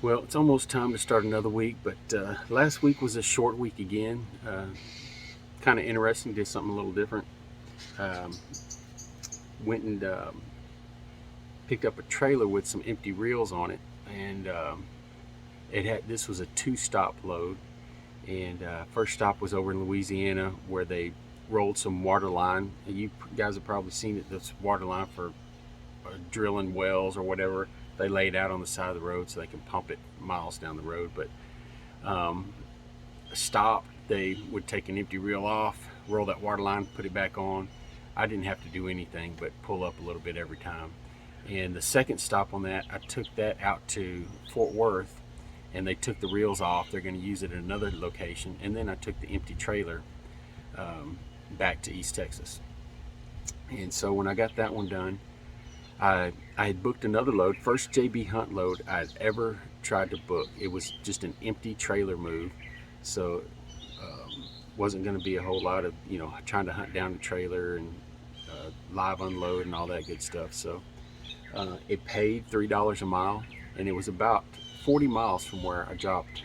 Well, it's almost time to start another week, but last week was a short week again. Kind of interesting, did something a little different. Went and picked up a trailer with some empty reels on it, and this was a 2-stop load. And first stop was over in Louisiana, where they rolled some water line. And you guys have probably seen it. This water line for drilling wells or whatever. They lay it out on the side of the road so they can pump it miles down the road. But stop, they would take an empty reel off, roll that water line, put it back on. I didn't have to do anything but pull up a little bit every time. And the second stop on that, I took that out to Fort Worth, and they took the reels off. They're going to use it at another location. And then I took the empty trailer back to East Texas. And so when I got that one done, I had booked another load, first JB Hunt load I'd ever tried to book. It was just an empty trailer move, so wasn't going to be a whole lot of trying to hunt down the trailer and live unload and all that good stuff. So it paid $3 a mile, and it was about 40 miles from where I dropped.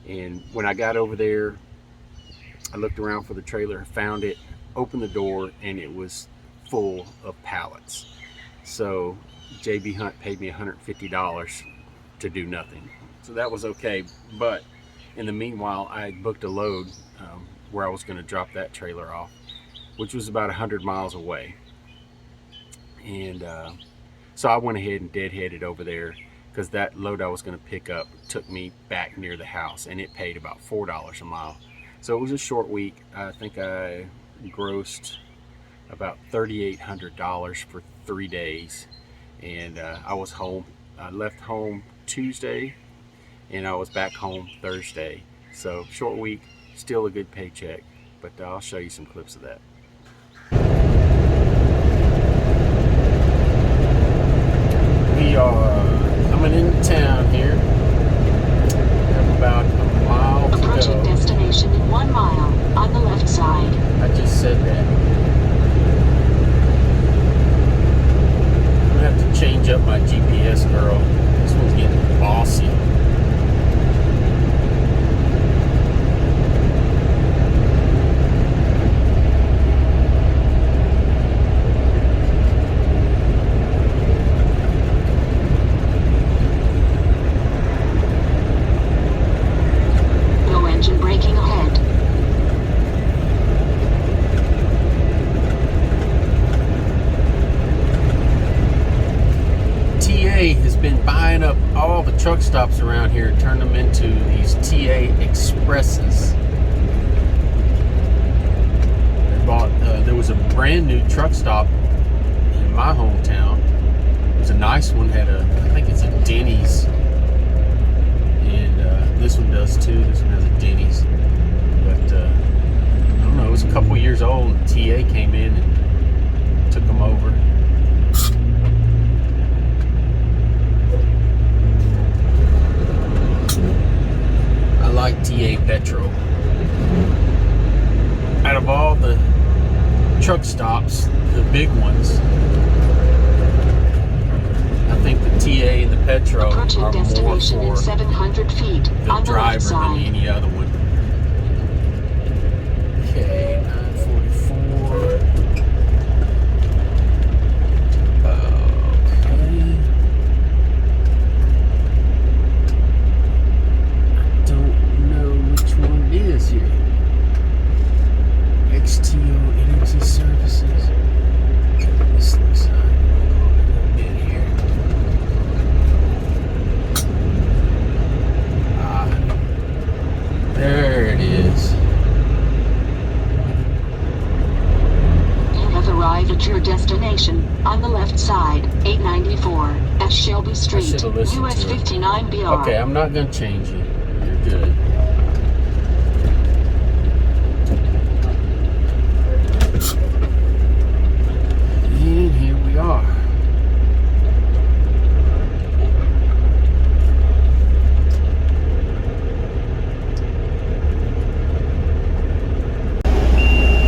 And when I got over there, I looked around for the trailer, found it, opened the door, and it was full of pallets. So JB Hunt paid me $150 to do nothing. So that was okay. But in the meanwhile, I had booked a load where I was going to drop that trailer off, which was about 100 miles away. And so I went ahead and deadheaded over there, because that load I was going to pick up took me back near the house, and it paid about $4 a mile. So it was a short week. I think I grossed about $3,800 for 3 days, and I was home. I left home Tuesday, and I was back home Thursday. So short week, still a good paycheck, but I'll show you some clips of that. We are coming into town here. We have about a mile to go. Approaching destination in 1 mile on the left side. I just said that. I have to change up my GPS, girl. This one's getting bossy. No engine braking ahead. Has been buying up all the truck stops around here and turned them into these TA Expresses. They bought, there was a brand new truck stop in my hometown. It was a nice one, had I think it's a Denny's, and this one does too. This one has a Denny's, but I don't know, it was a couple years old, and TA came in and took them over. I like TA Petrol. Out of all the truck stops, the big ones, I think the TA and the Petrol Approaching are more destination in for 700 feet the on the left driver than side. any other one. Okay, 944. At your destination on the left side, 894 at Shelby Street, US 59BR. Okay, I'm not going to change you. You're good. And here we are.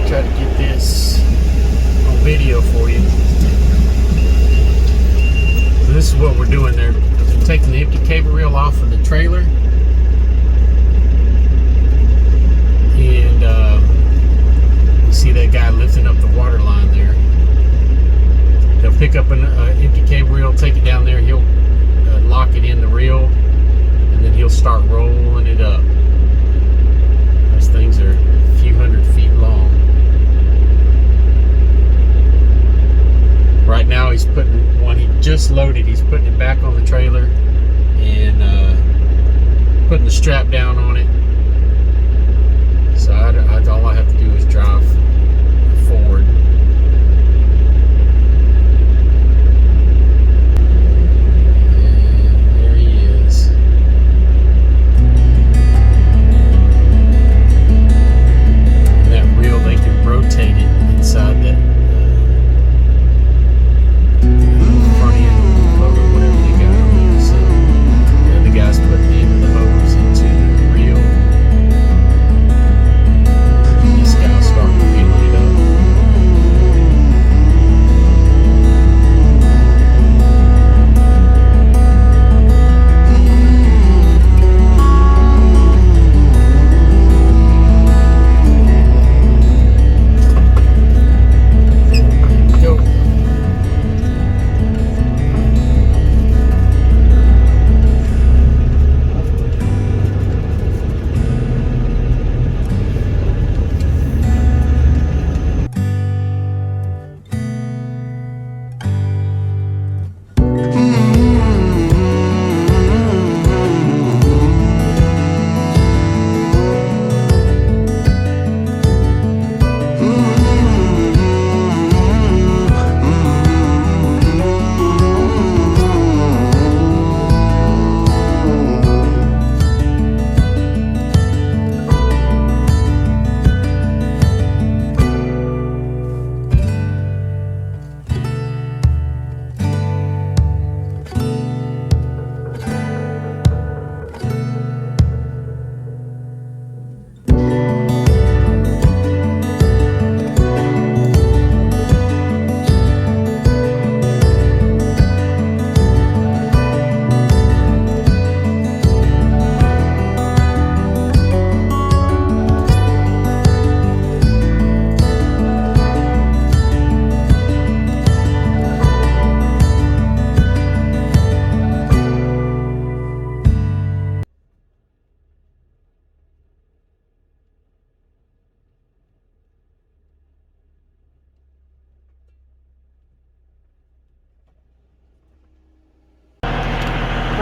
Try to get this video for you. So this is what we're doing there. Taking the empty cable reel rail off of the trailer, and you see that guy lifting up the water line there. They'll pick up an empty cable reel, take it down there, he'll lock it in the reel, and then he'll start rolling it up. Those things are a few hundred feet long. Right now he's putting one he just loaded, he's putting it back on the trailer and putting the strap down on it. So all I have to do is drive forward. And there he is. And that reel, they can rotate it inside that front end motor, whatever they got on there. So there the guys put the end of the hose into the reel. And this guy will start wheeling it up. Go.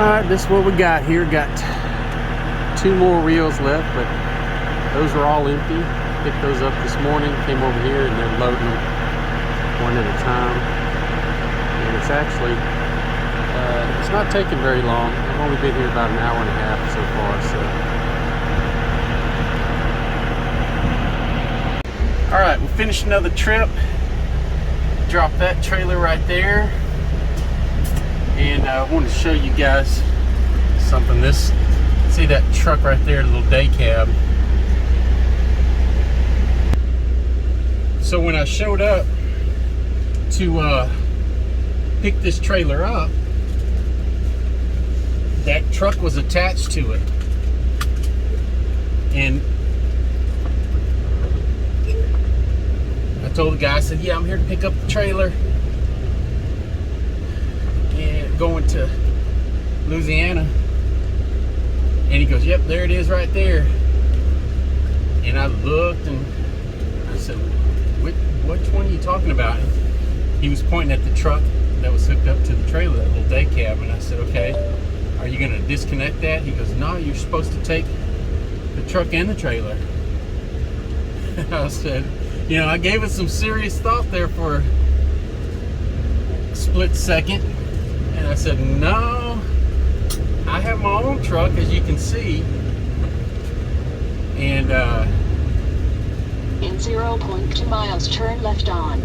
Alright, this is what we got here. Got 2 more reels left, but those are all empty. Picked those up this morning, came over here, and they're loading them one at a time. And it's actually, it's not taking very long. I've only been here about an hour and a half so far. So, alright, we finished another trip. Dropped that trailer right there. And I wanted to show you guys something. See that truck right there, the little day cab. So when I showed up to pick this trailer up, that truck was attached to it. And I told the guy, I said, yeah, I'm here to pick up the trailer. Going to Louisiana. And he goes, yep, there it is right there. And I looked and I said, which one are you talking about? He was pointing at the truck that was hooked up to the trailer, that little day cab. And I said, okay, are you going to disconnect that? He goes, no, you're supposed to take the truck and the trailer. I said, you know, I gave it some serious thought there for a split second. And I said, no, I have my own truck, as you can see. And in 0.2 miles, turn left on.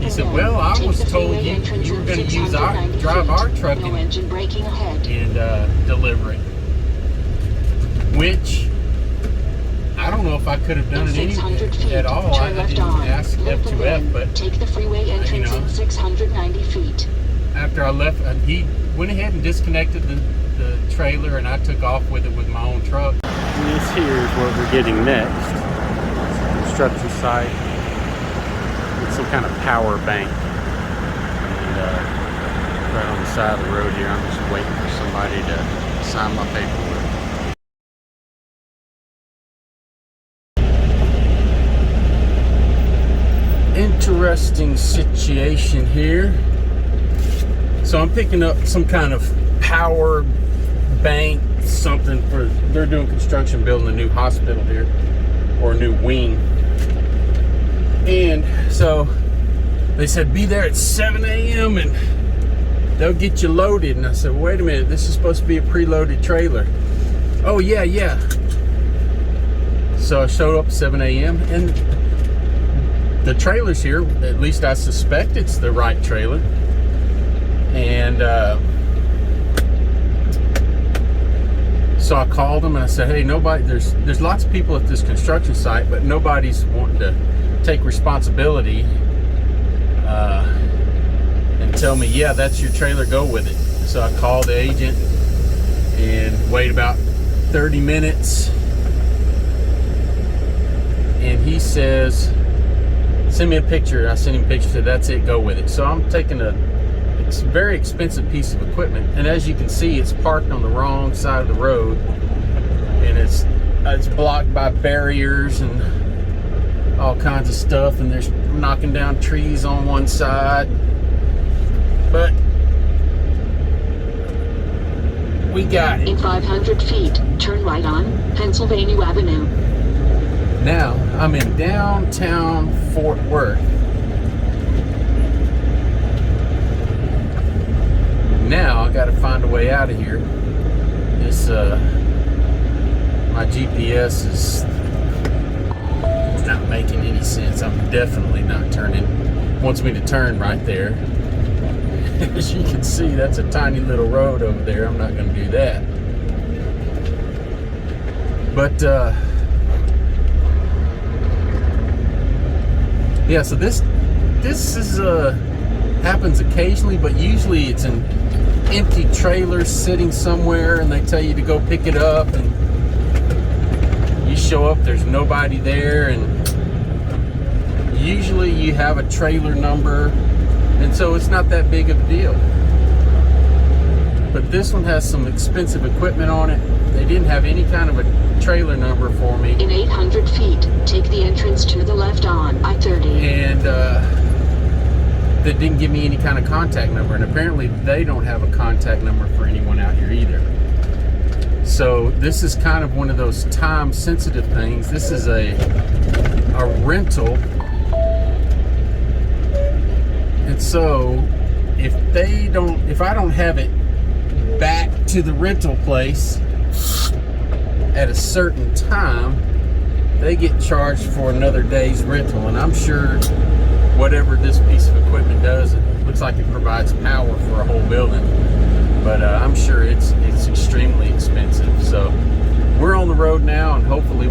He said, well, I was told you were going to drive our truck no engine braking ahead. And deliver it. Which, I don't know if I could have done it at all. I didn't ask F2F, but take the freeway entrance in 690 feet. after I left, he went ahead and disconnected the trailer, and I took off with it with my own truck. And this here is what we're getting next. Construction site with some kind of power bank. And right on the side of the road here, I'm just waiting for somebody to sign my paperwork. Interesting situation here. So I'm picking up some kind of power bank, something for, they're doing construction, building a new hospital here, or a new wing. And so they said be there at 7 a.m. and they'll get you loaded. And I said, wait a minute, this is supposed to be a preloaded trailer. Oh yeah. So I showed up at 7 a.m. and the trailer's here. At least I suspect it's the right trailer. And so I called them and I said, hey, nobody, there's lots of people at this construction site, but nobody's wanting to take responsibility and tell me, yeah, that's your trailer, go with it. So I called the agent and waited about 30 minutes, and he says, send me a picture. I sent him a picture, said that's it, go with it. So I'm taking a very expensive piece of equipment, and as you can see, it's parked on the wrong side of the road, and it's blocked by barriers and all kinds of stuff, and there's knocking down trees on one side. But we got it. In 500 feet, turn right on Pennsylvania Avenue. Now I'm in downtown Fort Worth. Now I got to find a way out of here. This my GPS is not making any sense. I'm definitely not turning. It wants me to turn right there. As you can see, that's a tiny little road over there. I'm not going to do that. But yeah, so this is happens occasionally, but usually it's an empty trailer sitting somewhere, and they tell you to go pick it up, and you show up, there's nobody there, and usually you have a trailer number, and so it's not that big of a deal. But this one has some expensive equipment on it. They didn't have any kind of a trailer number for me. In 800 feet, take the entrance to the left on I-30. And that didn't give me any kind of contact number, and apparently they don't have a contact number for anyone out here either. So this is kind of one of those time sensitive things. This is a rental, and so if I don't have it back to the rental place at a certain time, they get charged for another day's rental. And I'm sure whatever this piece of equipment does, it looks like it provides power for a whole building, but I'm sure it's extremely expensive. So we're on the road now, and hopefully